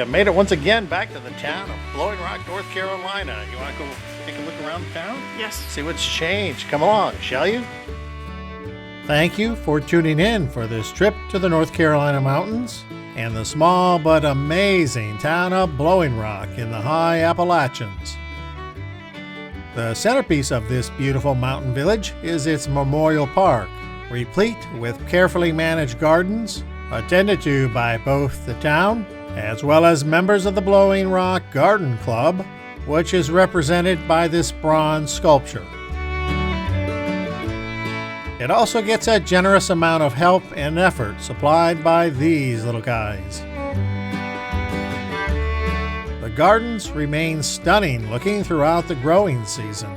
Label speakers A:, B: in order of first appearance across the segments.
A: have made it once again back to the town of Blowing Rock, North Carolina. You want to go take a look around town?
B: Yes.
A: See what's changed. Come along, shall you? Thank you for tuning in for this trip to the North Carolina mountains and the small but amazing town of Blowing Rock in the high Appalachians. The centerpiece of this beautiful mountain village is its memorial park, replete with carefully managed gardens, attended to by both the town as well as members of the Blowing Rock Garden Club, which is represented by this bronze sculpture. It also gets a generous amount of help and effort supplied by these little guys. The gardens remain stunning looking throughout the growing season.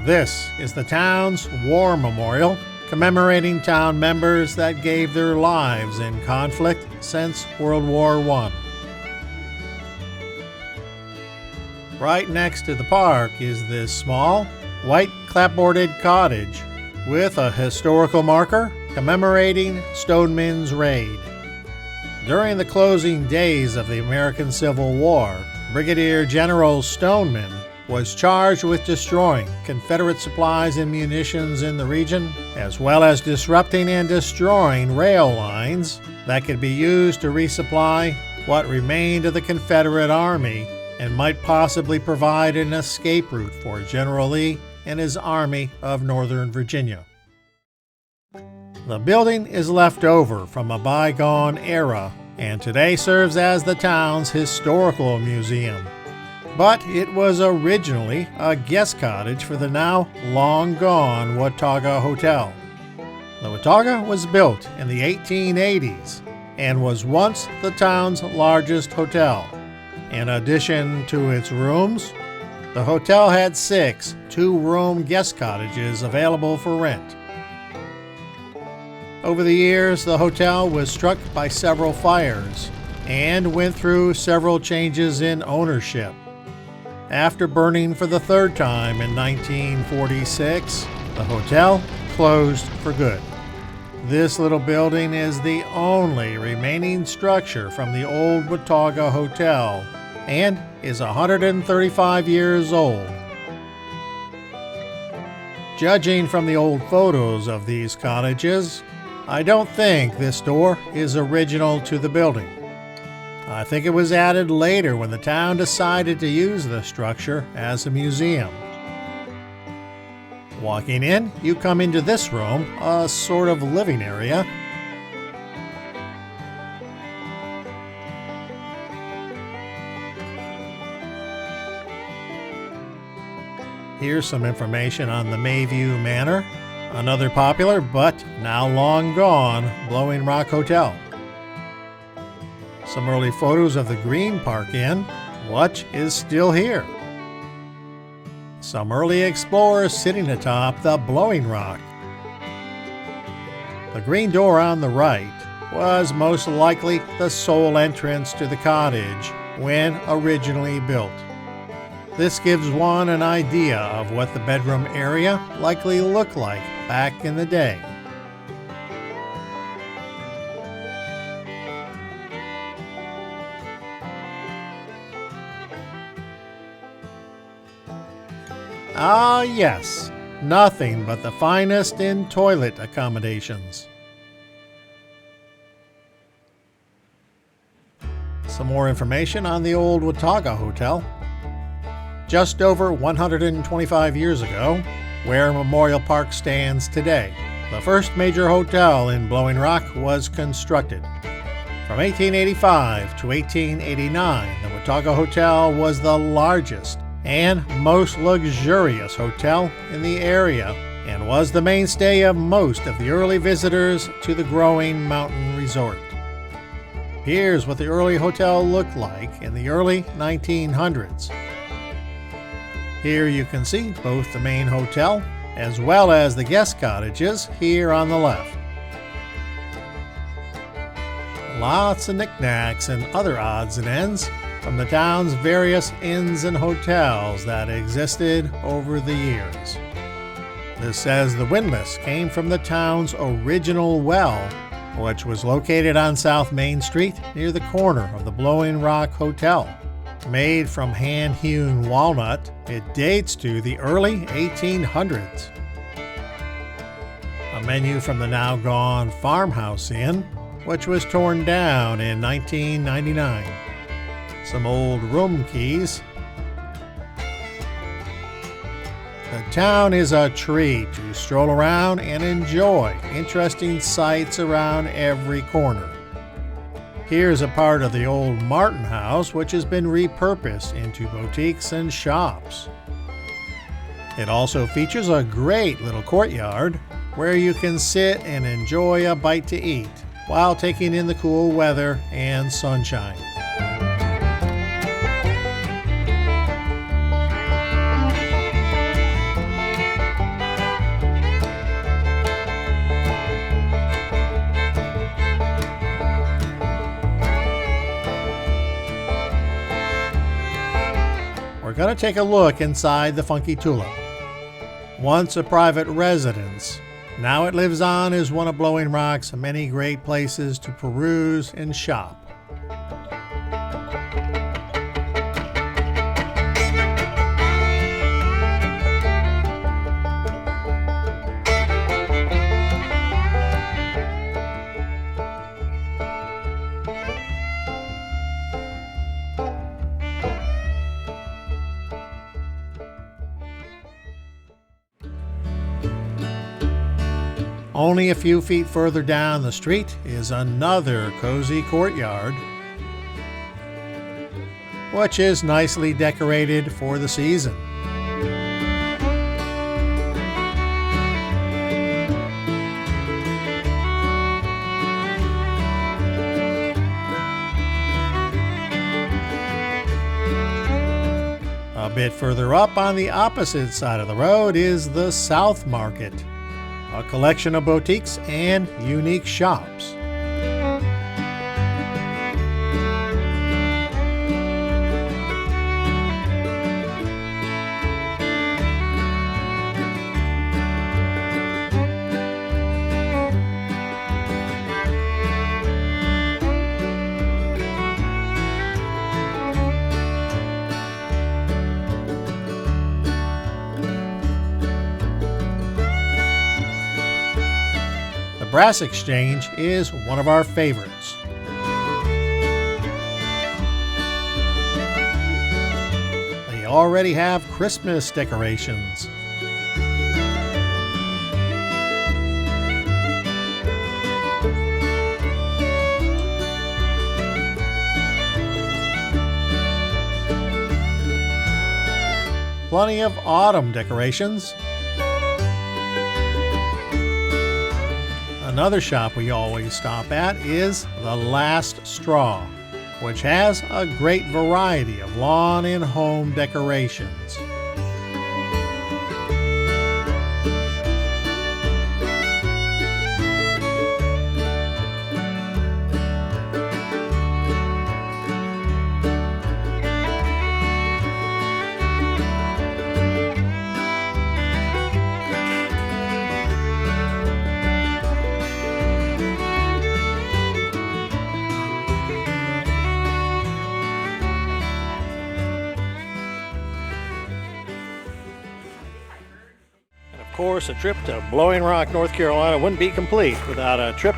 A: This is the town's War Memorial, commemorating town members that gave their lives in conflict since World War I. Right next to the park is this small, white clapboarded cottage with a historical marker commemorating Stoneman's raid. During the closing days of the American Civil War, Brigadier General Stoneman was charged with destroying Confederate supplies and munitions in the region, as well as disrupting and destroying rail lines that could be used to resupply what remained of the Confederate Army and might possibly provide an escape route for General Lee and his Army of Northern Virginia. The building is left over from a bygone era and today serves as the town's historical museum. But it was originally a guest cottage for the now long-gone Watauga Hotel. The Watauga was built in the 1880s and was once the town's largest hotel. In addition to its rooms, the hotel had 6 two-room guest cottages available for rent. Over the years, the hotel was struck by several fires and went through several changes in ownership. After burning for the 3rd time in 1946, the hotel closed for good. This little building is the only remaining structure from the old Watauga Hotel and is 135 years old. Judging from the old photos of these cottages, I don't think this door is original to the building. I think it was added later when the town decided to use the structure as a museum. Walking in, you come into this room, a sort of living area. Here's some information on the Mayview Manor, another popular but now long gone Blowing Rock Hotel. Some early photos of the Green Park Inn, which is still here. Some early explorers sitting atop the Blowing Rock. The green door on the right was most likely the sole entrance to the cottage when originally built. This gives one an idea of what the bedroom area likely looked like back in the day. Ah yes, nothing but the finest in toilet accommodations. Some more information on the old Watauga Hotel. Just over 125 years ago, where Memorial Park stands today, the first major hotel in Blowing Rock was constructed. From 1885 to 1889, the Watauga Hotel was the largest and most luxurious hotel in the area and was the mainstay of most of the early visitors to the growing mountain resort. Here's what the early hotel looked like in the early 1900s. Here you can see both the main hotel as well as the guest cottages here on the left. Lots of knickknacks and other odds and ends from the town's various inns and hotels that existed over the years. This says the windlass came from the town's original well, which was located on South Main Street near the corner of the Blowing Rock Hotel. Made from hand-hewn walnut, it dates to the early 1800s. A menu from the now-gone Farmhouse Inn, which was torn down in 1999. Some old room keys. The town is a treat to stroll around and enjoy interesting sights around every corner. Here's a part of the old Martin House which has been repurposed into boutiques and shops. It also features a great little courtyard where you can sit and enjoy a bite to eat while taking in the cool weather and sunshine. We're going to take a look inside the Funky Tulip. Once a private residence, now it lives on as one of Blowing Rock's many great places to peruse and shop. Only a few feet further down the street is another cozy courtyard, which is nicely decorated for the season. A bit further up on the opposite side of the road is the South Market, a collection of boutiques and unique shops. The Brass Exchange is one of our favorites. They already have Christmas decorations. Plenty of autumn decorations. Another shop we always stop at is The Last Straw, which has a great variety of lawn and home decorations. Of course, a trip to Blowing Rock, North Carolina wouldn't be complete without a trip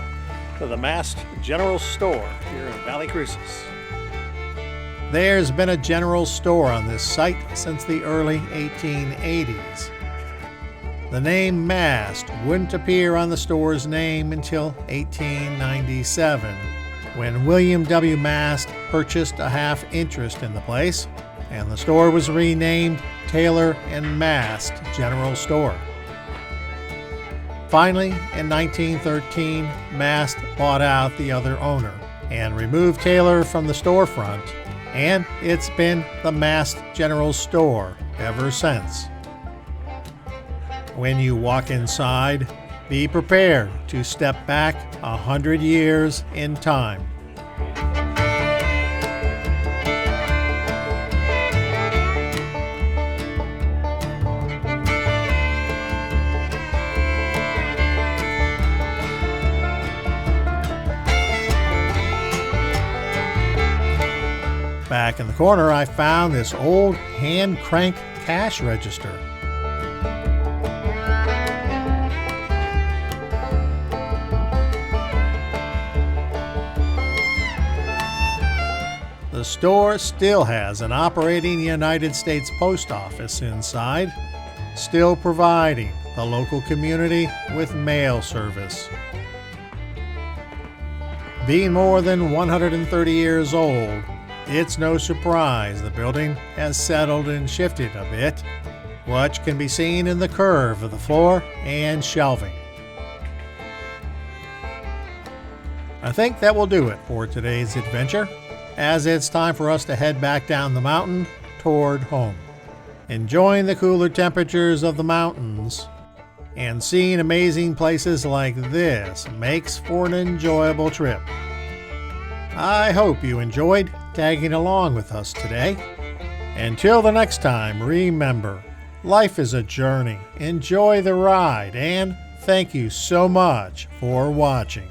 A: to the Mast General Store here in Valle Crusis. There's been a general store on this site since the early 1880s. The name Mast wouldn't appear on the store's name until 1897, when William W. Mast purchased a half interest in the place, and the store was renamed Taylor and Mast General Store. Finally, in 1913, Mast bought out the other owner and removed Taylor from the storefront, and it's been the Mast General Store ever since. When you walk inside, be prepared to step back 100 years in time. Back in the corner, I found this old hand crank cash register. The store still has an operating United States Post Office inside, still providing the local community with mail service. Being more than 130 years old, it's no surprise the building has settled and shifted a bit, which can be seen in the curve of the floor and shelving. I think that will do it for today's adventure, as it's time for us to head back down the mountain toward home. Enjoying the cooler temperatures of the mountains and seeing amazing places like this makes for an enjoyable trip. I hope you enjoyed tagging along with us today. Until the next time, remember, life is a journey. Enjoy the ride, and thank you so much for watching.